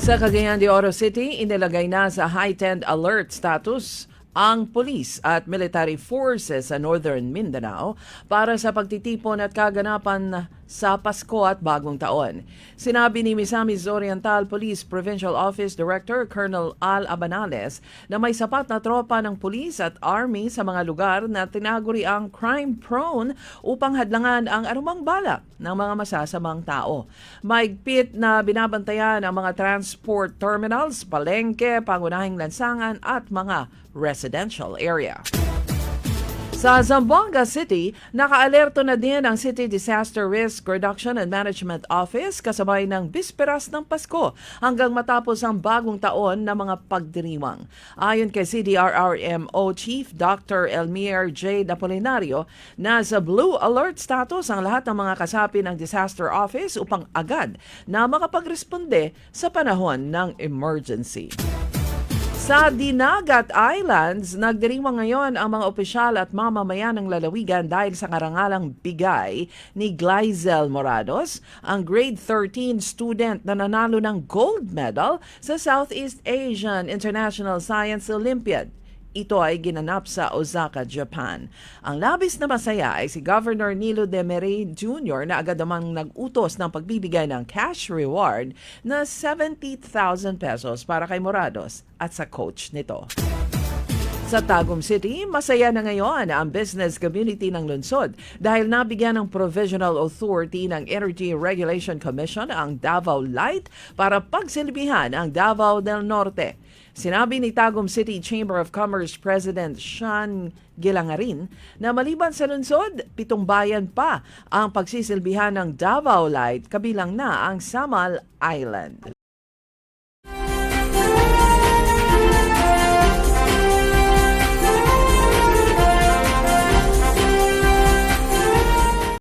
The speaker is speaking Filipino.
Sa Cagayan de Oro City, inilagay na sa heightened alert status ang police at military forces sa Northern Mindanao para sa pagtitipon at kaganapan sa Pasko at Bagong Taon. Sinabi ni Misamis Oriental Police Provincial Office Director Colonel Al Abanales na may sapat na tropa ng police at army sa mga lugar na tinaguri ang crime-prone upang hadlangan ang anumang balak ng mga masasamang tao. Maigpit na binabantayan ang mga transport terminals, palengke, pangunahing lansangan at mga residential area. Sa Zamboanga City, nakaalerto na din ang City Disaster Risk Reduction and Management Office kasabay ng bisperas ng Pasko hanggang matapos ang bagong taon na mga pagdiriwang. Ayon kay CDRRMO Chief Dr. Elmier J. Apolinario, nasa blue alert status ang lahat ng mga kasapi ng Disaster Office upang agad na makapagresponde sa panahon ng emergency. Sa Dinagat Islands, nagdiriwang ngayon ang mga opisyal at mamamayan ng lalawigan dahil sa karangalang bigay ni Glyzel Morados, ang grade 13 student na nanalo ng gold medal sa Southeast Asian International Science Olympiad. Ito ay ginanap sa Osaka, Japan. Ang labis na masaya ay si Governor Nilo de Mere Jr. na agad namang nag-utos ng pagbibigay ng cash reward na 70,000 pesos para kay Morados at sa coach nito. Sa Tagum City, masaya na ngayon ang business community ng lungsod dahil nabigyan ng Provisional Authority ng Energy Regulation Commission ang Davao Light para pagsilbihan ang Davao del Norte. Sinabi ni Tagum City Chamber of Commerce President Sean Gilangarin na maliban sa lungsod, 7 bayan pa ang pagsisilbihan ng Davao Light kabilang na ang Samal Island.